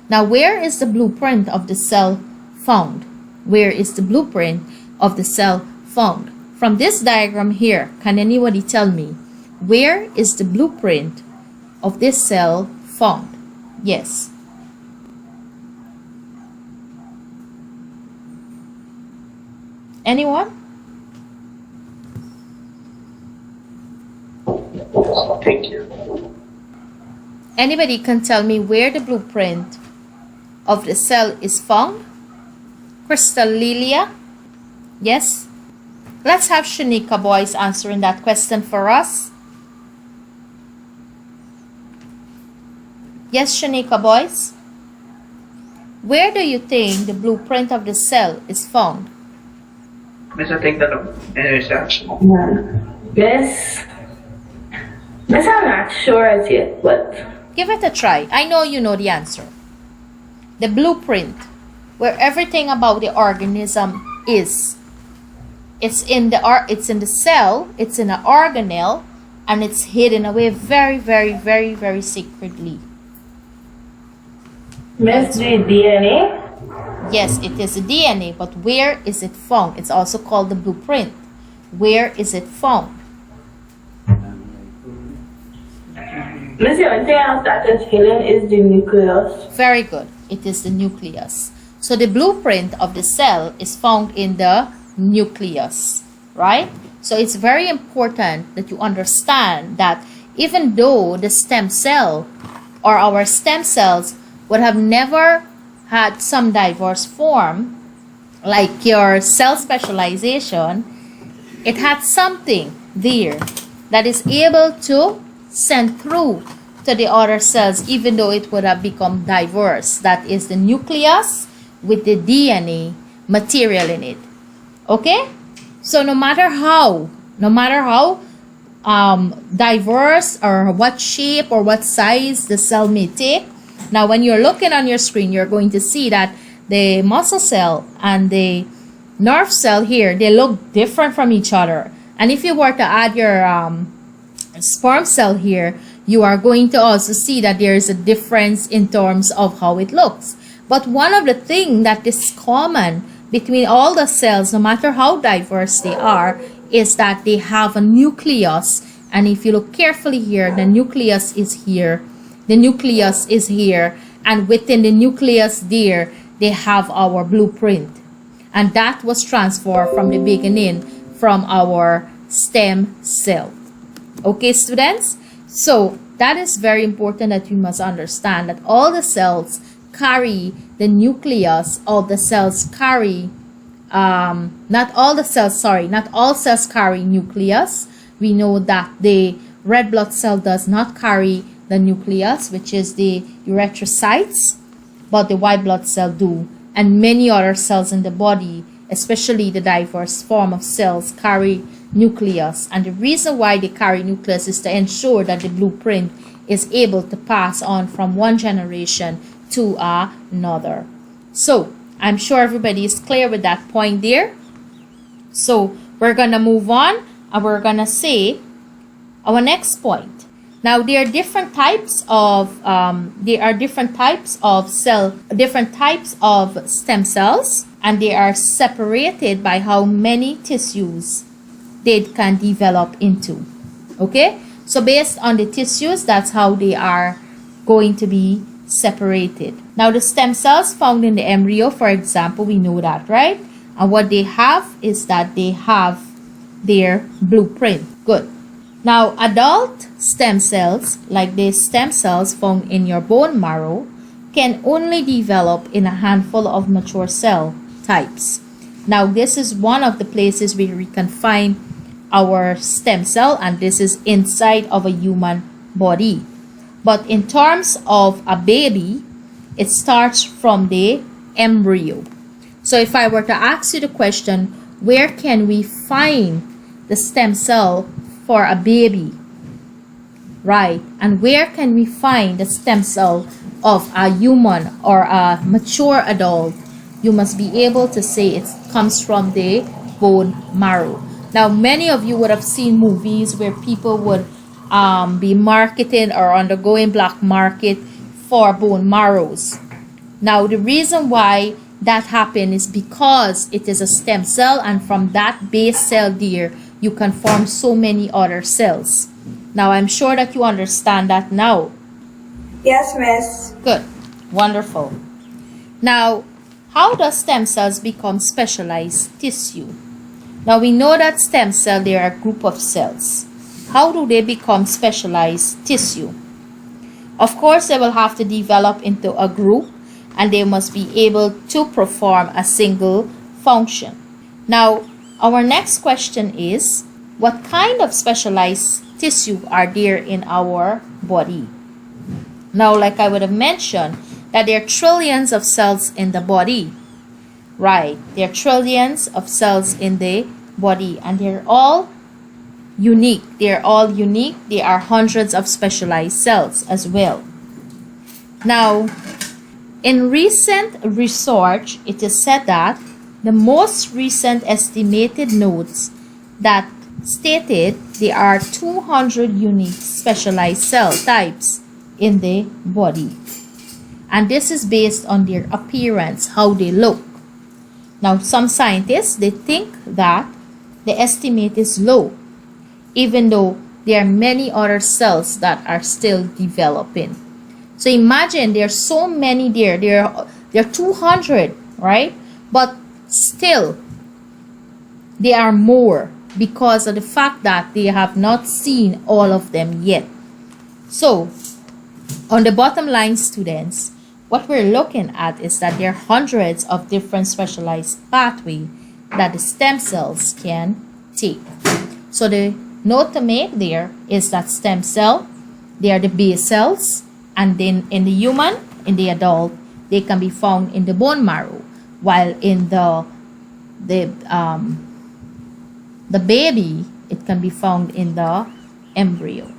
Now, where is the blueprint of the cell found? Where is the blueprint of the cell found? From this diagram here, can anybody tell me where is the blueprint of this cell found? Yes. Anyone? Thank you. Anybody can tell me where the blueprint of the cell is found? Crystal Lilia? Yes? Let's have Shanika Boyce answering that question for us. Yes, Shanika Boyce? Where do you think the blueprint of the cell is found? Miss, I think that Miss, I'm not sure as yet, but give it a try. I know you know the answer. The blueprint, where everything about the organism is. It's in the cell, it's in an organelle, and it's hidden away very, very, very, very secretly. Miss, the DNA? Yes, it is the DNA, but where is it found? It's also called the blueprint. Where is it found? Miss, the only thing else that is hidden is the nucleus. Very good. It is the nucleus. So the blueprint of the cell is found in the nucleus, right? So it's very important that you understand that even though the stem cell or our stem cells would have never had some diverse form, like your cell specialization, it had something there that is able to send through to the other cells, even though it would have become diverse. That is the nucleus with the DNA material in it. Okay? So no matter how diverse or what shape or what size the cell may take, now when you're looking on your screen, you're going to see that the muscle cell and the nerve cell here, they look different from each other. And if you were to add your sperm cell here, you are going to also see that there is a difference in terms of how it looks. But one of the things that is common between all the cells, no matter how diverse they are, is that they have a nucleus. And if you look carefully here, the nucleus is here. The nucleus is here. And within the nucleus there, they have our blueprint. And that was transferred from the beginning from our stem cell. Okay, students? So that is very important that you must understand that all the cells carry the nucleus. All the cells carry, not all cells carry nucleus. We know that the red blood cell does not carry the nucleus, which is the erythrocytes, but the white blood cell do. And many other cells in the body, especially the diverse form of cells, carry nucleus. And the reason why they carry nucleus is to ensure that the blueprint is able to pass on from one generation to another. So I'm sure everybody is clear with that point there. So we're gonna move on and we're gonna say our next point. Now there are different types of stem cells, and they are separated by how many tissues they can develop into. Okay, so based on the tissues, that's how they are going to be separated. Now the stem cells found in the embryo, for example, we know that, right? And what they have is that they have their blueprint. Good. Now adult stem cells, like the stem cells found in your bone marrow, can only develop in a handful of mature cell types. Now this is one of the places where we can find our stem cell, and this is inside of a human body. But in terms of a baby, it starts from the embryo. So if I were to ask you the question, where can we find the stem cell for a baby, right? And where can we find the stem cell of a human or a mature adult? You must be able to say it comes from the bone marrow. Now, many of you would have seen movies where people would be marketing or undergoing black market for bone marrows, Now, the reason why that happened is because it is a stem cell, and from that base cell there, you can form so many other cells. Now, I'm sure that you understand that now. Yes, Miss. Good. Wonderful. Now, how does stem cells become specialized tissue? Now, we know that stem cells, they are a group of cells. How do they become specialized tissue? Of course, they will have to develop into a group, and they must be able to perform a single function. Now, our next question is, what kind of specialized tissue are there in our body? Now, like I would have mentioned, that there are trillions of cells in the body. Right, there are trillions of cells in the body, and they're all unique. They're all unique. There are hundreds of specialized cells as well. Now, in recent research, it is said that the most recent estimated notes that stated there are 200 unique specialized cell types in the body. And this is based on their appearance, how they look. Now, some scientists, they think that the estimate is low, even though there are many other cells that are still developing. So imagine there are so many there. There are 200, right? But still, there are more because of the fact that they have not seen all of them yet. So, on the bottom line, students, what we're looking at is that there are hundreds of different specialized pathways that the stem cells can take. So the note to make there is that stem cell, they are the base cells, and then in the human, in the adult, they can be found in the bone marrow, while in the baby, it can be found in the embryo.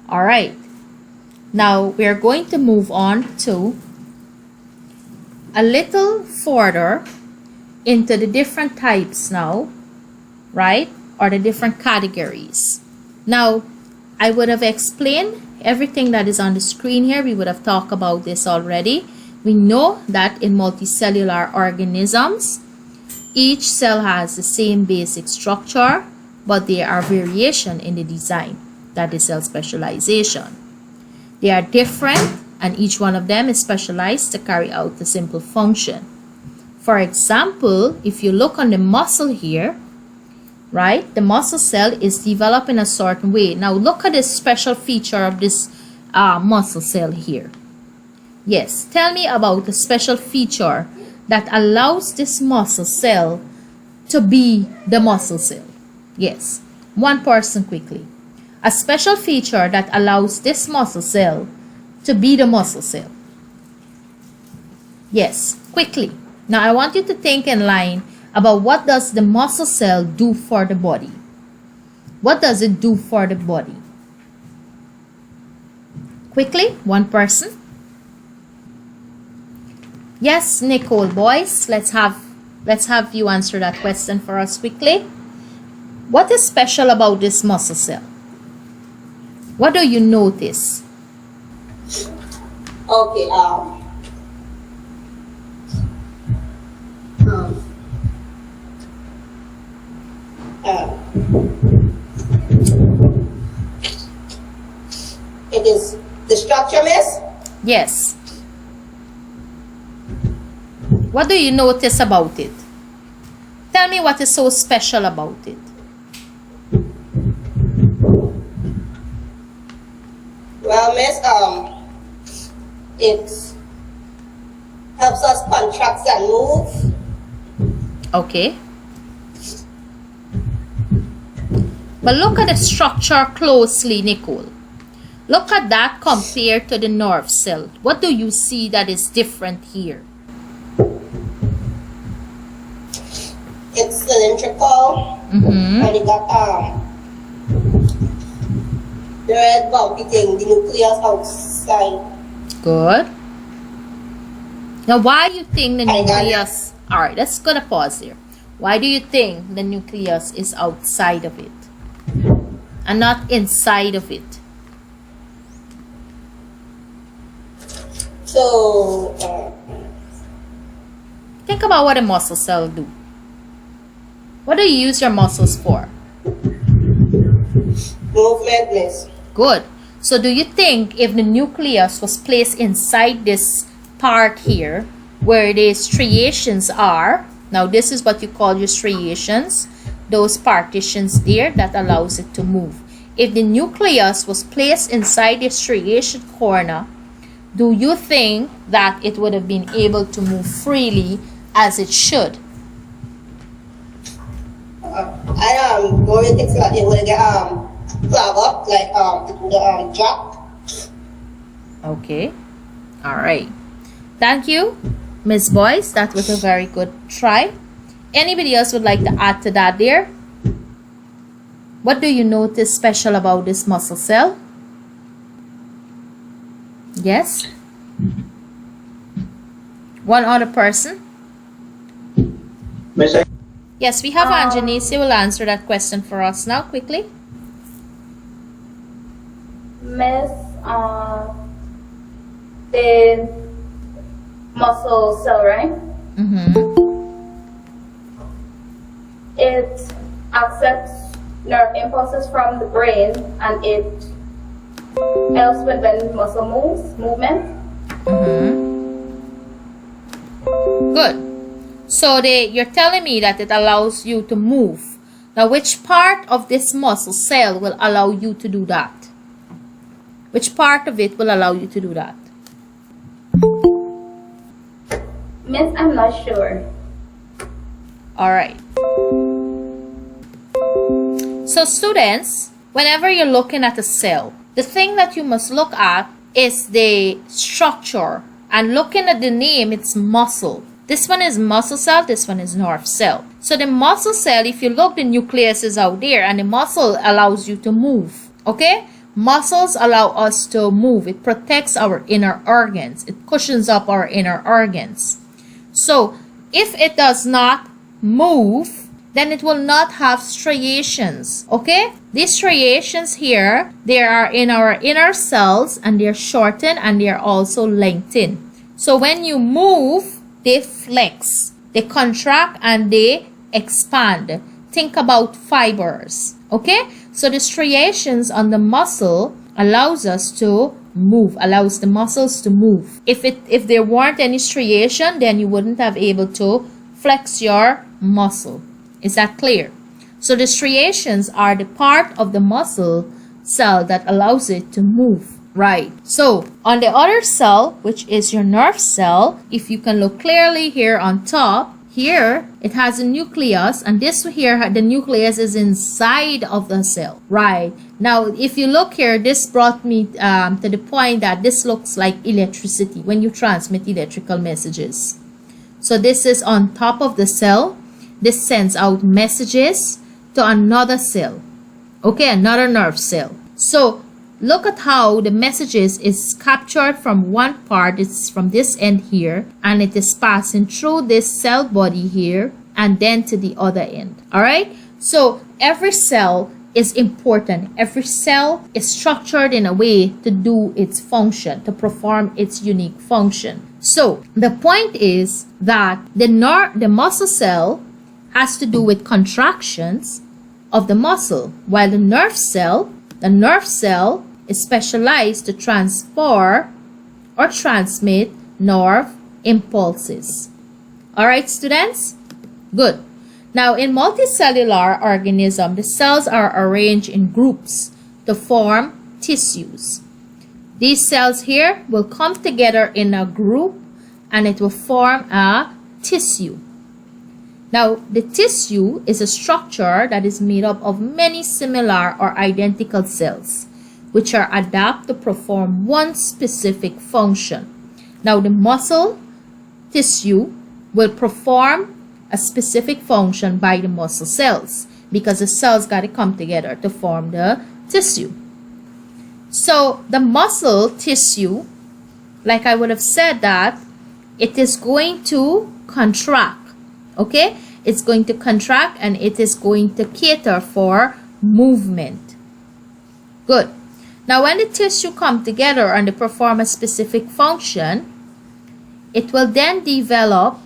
All right. Now, we are going to move on to a little further into the different types now, right? Or the different categories. Now, I would have explained everything that is on the screen here. We would have talked about this already. We know that in multicellular organisms, each cell has the same basic structure, but there are variations in the design. That is cell specialization. They are different, and each one of them is specialized to carry out a simple function. For example, if you look on the muscle here, right, the muscle cell is developed in a certain way. Now look at this special feature of this muscle cell here. Yes, tell me about the special feature that allows this muscle cell to be the muscle cell. Yes, one person quickly. A special feature that allows this muscle cell to be the muscle cell. Yes, quickly. Now I want you to think in line about what does the muscle cell do for the body. What does it do for the body? Quickly, one person. Yes, Nicole, boys, let's have you answer that question for us quickly. What is special about this muscle cell? What do you notice? Okay, it is the structure, miss? Yes. What do you notice about it? Tell me what is so special about it. Well, miss, it helps us contract and move. Okay. But look at the structure closely, Nicole. Look at that compared to the nerve cell. What do you see that is different here? It's cylindrical. And it got the red bumpy thing, the nucleus outside. Good. Now, why do you think the nucleus... Alright, let's go to pause here. Why do you think the nucleus is outside of it and not inside of it? So So, Think about what a muscle cell do. What do you use your muscles for? movement, miss. Good. So do you think if the nucleus was placed inside this part here where the striations are, now this is what you call your striations, those partitions there that allows it to move. If the nucleus was placed inside the striation corner, do you think that it would have been able to move freely as it should? I worry it's like it will get clog up, like it will drop. Okay. All right. Thank you, Miss Boyce. That was a very good try. Anybody else would like to add to that there? What do you notice special about this muscle cell? Yes? One other person? Miss, Yes, we have Anjanice will answer that question for us now quickly. Miss, the muscle cell, right? Mm-hmm. It accepts nerve impulses from the brain and it helps with when muscle movement. Good. So you're telling me that it allows you to move. Now, which part of this muscle cell will allow you to do that? Which part of it will allow you to do that? Miss, I'm not sure. All right. So students, whenever you're looking at a cell, the thing that you must look at is the structure. And looking at the name, it's muscle. This one is muscle cell, this one is nerve cell. So the muscle cell, if you look, the nucleus is out there and the muscle allows you to move. Okay? Muscles allow us to move. It protects our inner organs. It cushions up our inner organs. So if it does not move, then it will not have striations. Okay? These striations here, they are in our inner cells and they're shortened and they're also lengthened. So when you move, they flex, they contract, and they expand. Think about fibers. Okay? So the striations on the muscle allows us to move, allows the muscles to move. If there weren't any striation, then you wouldn't have able to flex your muscle. Is that clear? So the striations are the part of the muscle cell that allows it to move. Right. So on the other cell, which is your nerve cell, if you can look clearly here on top, here it has a nucleus, and this here, the nucleus is inside of the cell. Right. Now, if you look here, this brought me to the point that this looks like electricity when you transmit electrical messages. So this is on top of the cell. This sends out messages to another cell. Okay, another nerve cell. So look at how the messages is captured from one part, it's from this end here, and it is passing through this cell body here and then to the other end. All right? So every cell is important. Every cell is structured in a way to do its function, to perform its unique function. So the point is that the muscle cell has to do with contractions of the muscle, while the nerve cell is specialized to transfer or transmit nerve impulses. All right, students? Good. Now, in multicellular organism, the cells are arranged in groups to form tissues. These cells here will come together in a group and it will form a tissue. Now, the tissue is a structure that is made up of many similar or identical cells, which are adapted to perform one specific function. Now, the muscle tissue will perform a specific function by the muscle cells because the cells got to come together to form the tissue. So, the muscle tissue, like I would have said that, it is going to contract. Okay? It's going to contract and it is going to cater for movement. Good. Now, when the tissue come together and they perform a specific function, it will then develop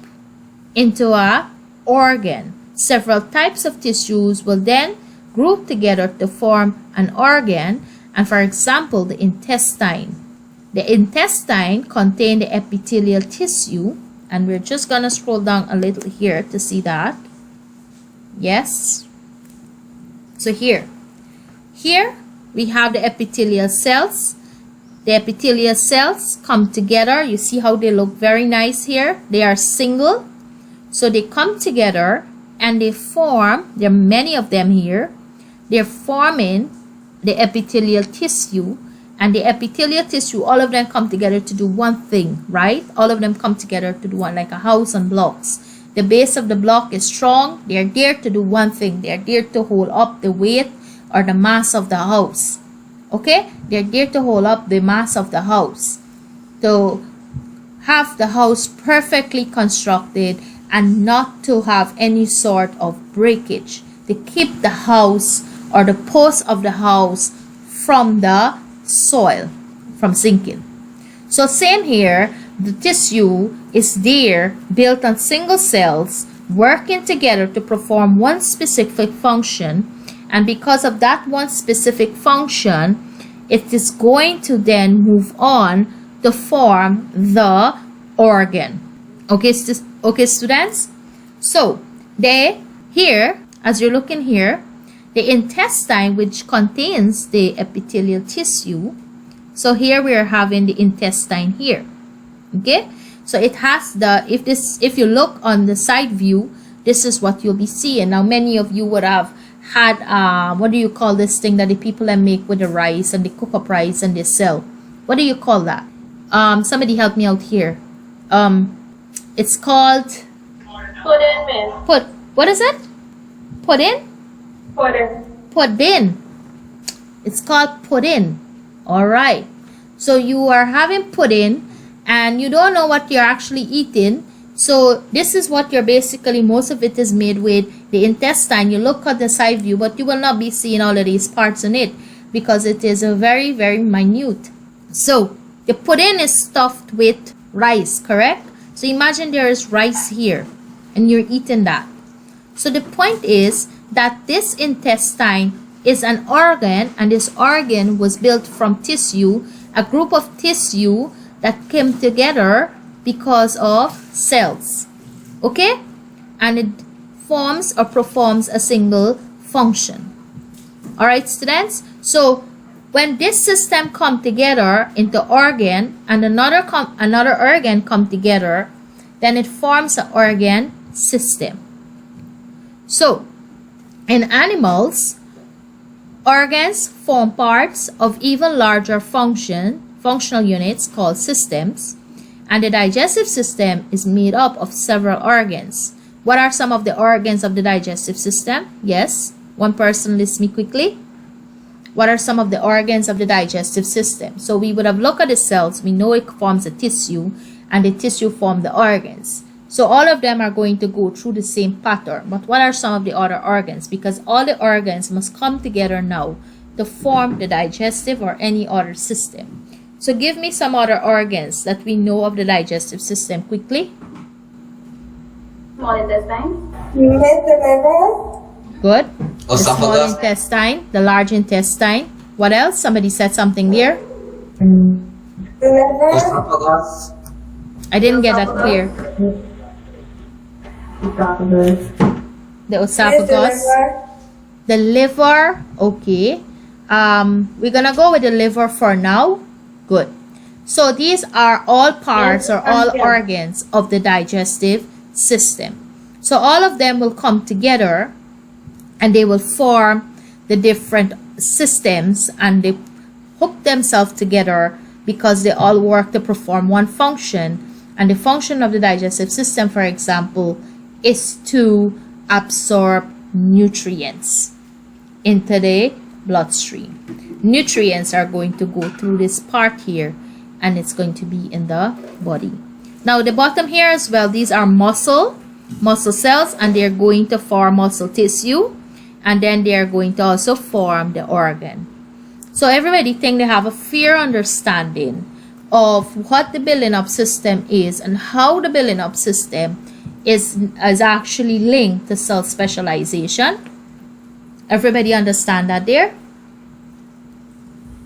into a organ. Several types of tissues will then group together to form an organ, and for example, the intestine. The intestine contains the epithelial tissue, and we're just gonna scroll down a little here to see that. Yes. So here we have the epithelial cells. The epithelial cells come together. You see how they look very nice here. They are single. So they come together and they form, there are many of them here. They're forming the epithelial tissue. And the epithelial tissue, all of them come together to do one thing, right? All of them come together to do one, like a house on blocks. The base of the block is strong. They're there to do one thing. They're there to hold up the weight or the mass of the house. Okay? They're there to hold up the mass of the house. To have the house perfectly constructed and not to have any sort of breakage. To keep the house or the posts of the house from the soil, from sinking. So same here, the tissue is there, built on single cells, working together to perform one specific function. And because of that one specific function, it is going to then move on to form the organ. Okay, students? So, here, as you're looking here, the intestine, which contains the epithelial tissue. So here we are having the intestine here. Okay, so it has the, if you look on the side view, this is what you'll be seeing. Now many of you would have had what do you call this thing that the people that make with the rice and they cook up rice and they sell? What do you call that? Somebody help me out here. It's called Pudding, miss. What is it? Pudding? Pudding. It's called pudding. All right. So you are having pudding and you don't know what you're actually eating. So this is what you're basically, most of it is made with the intestine. You look at the side view, but you will not be seeing all of these parts in it because it is a very, very minute. So the pudding is stuffed with rice, correct? So imagine there is rice here and you're eating that. So the point is that this intestine is an organ, and this organ was built from tissue, a group of tissue that came together because of cells. Okay? And it forms or performs a single function. Alright, students? So when this system come together into organ and another organ come together, then it forms an organ system. So in animals, organs form parts of even larger functional units called systems, and the digestive system is made up of several organs. What are some of the organs of the digestive system? Yes, one person list me quickly. What are some of the organs of the digestive system? So we would have looked at the cells. We know it forms a tissue, and the tissue form the organs. So all of them are going to go through the same pattern. But what are some of the other organs? Because all the organs must come together now to form the digestive or any other system. So give me some other organs that we know of the digestive system quickly. Small intestine. Good. The small intestine, the large intestine. What else? Somebody said something there. I didn't get that clear. The esophagus. The liver. Okay. We're gonna go with the liver for now. Good. So these are all parts or all organs of the digestive system. So all of them will come together and they will form the different systems, and they hook themselves together because they all work to perform one function. And the function of the digestive system, for example, is to absorb nutrients into the bloodstream. Nutrients are going to go through this part here, and it's going to be in the body. Now the bottom here as well, these are muscle cells, and they're going to form muscle tissue, and then they're going to also form the organ. So everybody think they have a fair understanding of what the building up system is and how the building up system is actually linked to cell specialization. Everybody understand that there?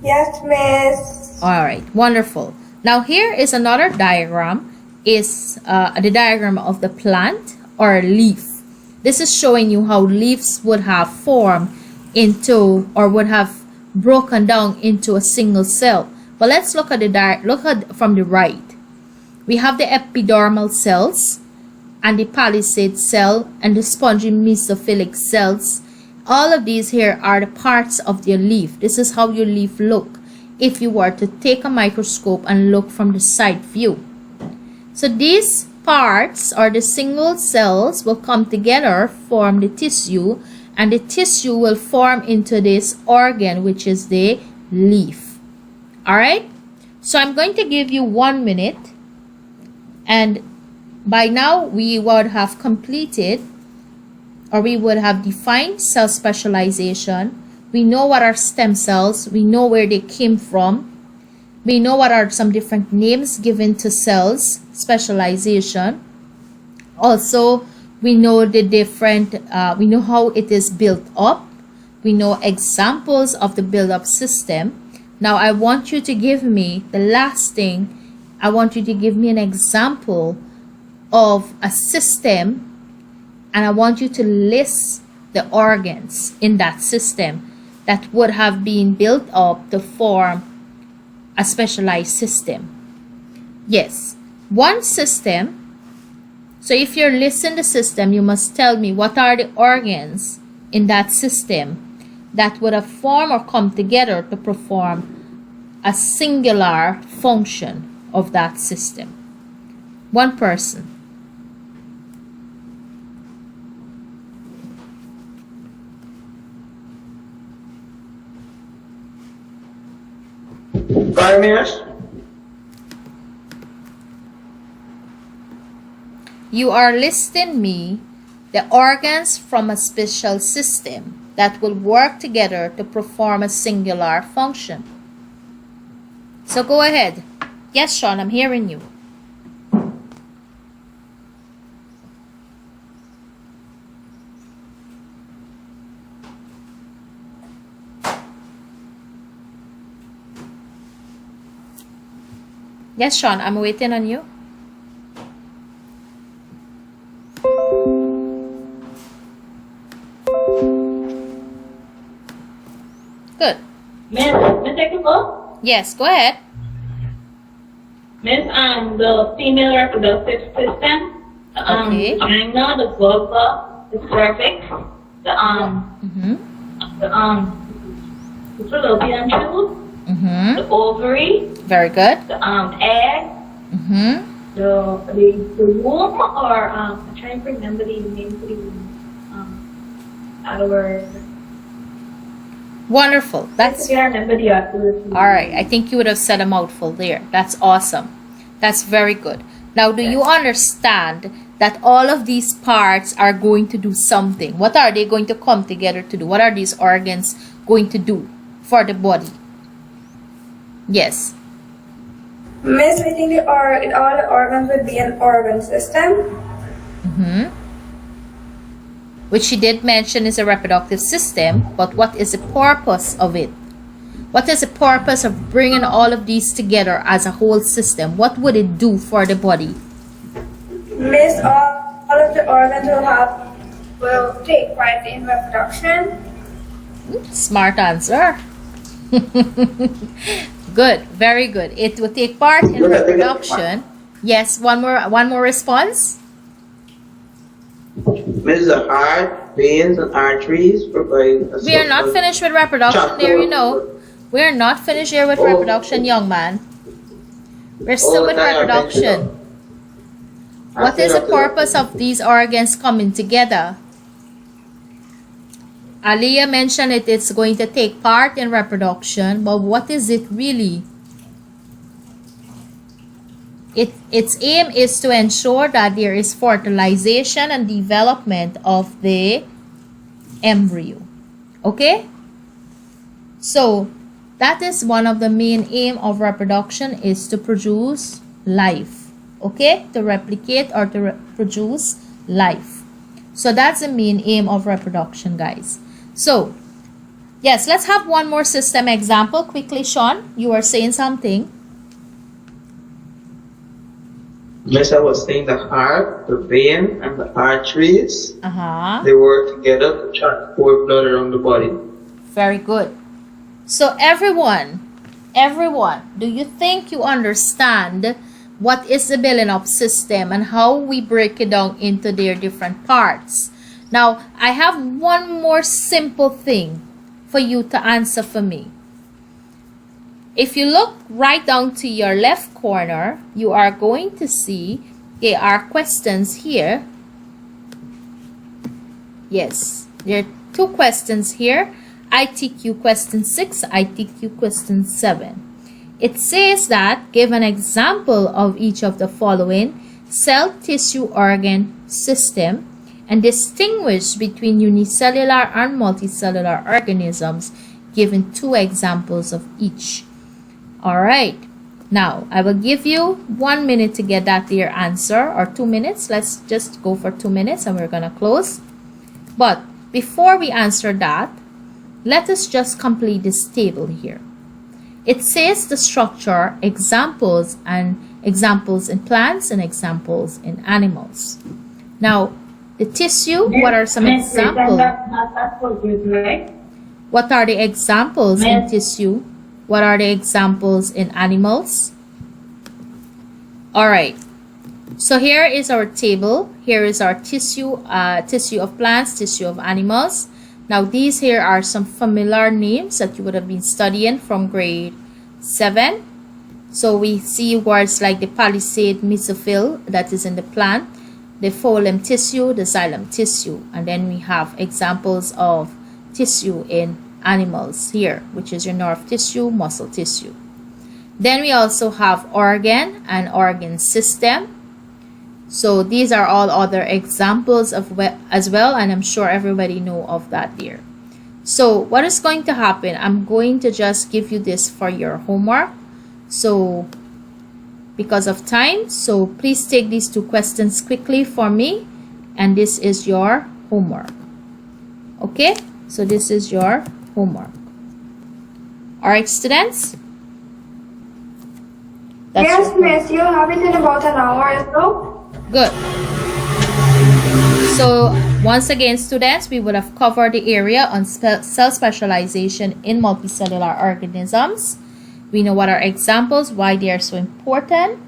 Yes, Miss. All right, wonderful. Now here is another diagram. Is the diagram of the plant or leaf. This is showing you how leaves would have formed into or would have broken down into a single cell. But let's look at from the right. We have the epidermal cells and the palisade cell and the spongy mesophilic cells. All of these here are the parts of your leaf. This is how your leaf look if you were to take a microscope and look from the side view. So these parts or the single cells will come together, form the tissue, and the tissue will form into this organ, which is the leaf. All right, so I'm going to give you 1 minute, and by now we would have completed or we would have defined cell specialization. We know what are stem cells, we know where they came from, we know what are some different names given to cells specialization. Also, we know the different, we know how it is built up. We know examples of the build-up system. Now, I want you to give me, the last thing, I want you to give me an example of a system, and I want you to list the organs in that system that would have been built up to form a specialized system. Yes, one system. So if you're listing the system, you must tell me what are the organs in that system that would have formed or come together to perform a singular function of that system. One person. Primaries? You are listing me the organs from a special system that will work together to perform a singular function. So go ahead. Yes, Sean, I'm hearing you. Yes, Sean, I'm waiting on you. Good. Miss, I can go? Yes, go ahead. Miss, the female reproductive system, Okay. vagina, the vulva is perfect. The fallopian tube, the ovary, Very good. the egg, the womb, or I'm trying to remember the name for the womb. Our Wonderful. That's I can't remember the other. all right. I think you would have said a mouthful there. That's awesome. That's very good. Now, do you understand that all of these parts are going to do something? What are they going to come together to do? What are these organs going to do for the body? Yes. Miss, I think all the organs would be an organ system. Which she did mention is a reproductive system, but what is the purpose of it? What is the purpose of bringing all of these together as a whole system? What would it do for the body? Miss, all of the organs will take part in reproduction. Smart answer. Good, very good. It will take part in reproduction. Yes, one more response. Miss, the heart, veins, and arteries provide. We are not finished with reproduction there, you know. We are not finished here with reproduction, young man. We're still with reproduction. What is the purpose of these organs coming together? Aliyah mentioned it's going to take part in reproduction, but what is it really? Its aim is to ensure that there is fertilization and development of the embryo. Okay? So, That is one of the main aim of reproduction, is to produce life. Okay, to replicate or to produce life. So that's the main aim of reproduction, guys. So yes, let's have one more system example quickly. Sean, you were saying something. Yes, I was saying the heart, the vein, and the arteries, Uh-huh. they work together to transport blood around the body. Very good. So everyone, do you think you understand what is the building up system and how we break it down into their different parts? Now, I have one more simple thing for you to answer for me. If you look right down to your left corner, you are going to see there are questions here. Yes, there are two questions here. ITQ question 6, ITQ question 7. It says that give an example of each of the following cell, tissue, organ, system, and distinguish between unicellular and multicellular organisms, given 2 examples of each. All right, now I will give you 1 minute to get that there answer, or 2 minutes. Let's just go for 2 minutes and we're gonna close. But before we answer that, let us just complete this table here. It says the structure, examples, and examples in plants and examples in animals. Now, the tissue, what are some examples? What are the examples in tissue? What are the examples in animals? All right. So here is our table. Here is our tissue, tissue of plants, tissue of animals. Now these here are some familiar names that you would have been studying from grade 7. So we see words like the palisade mesophyll that is in the plant, the phloem tissue, the xylem tissue, and then we have examples of tissue in animals here, which is your nerve tissue, muscle tissue. Then we also have organ and organ system. So these are all other examples of as well, and I'm sure everybody know of that there. So what is going to happen, I'm going to just give you this for your homework, so because of time, so please take these 2 questions quickly for me, and this is your homework. Okay, so this is your homework. All right, students? Yes, miss, you have it in about an hour or so. Good. So once again, students, we would have covered the area on cell specialization in multicellular organisms. We know what are examples, why they are so important,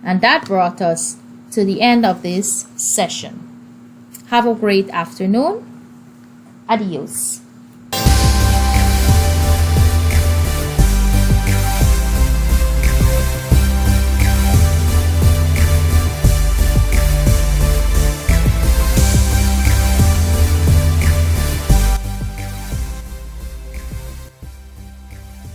and that brought us to the end of this session. Have a great afternoon. Adios.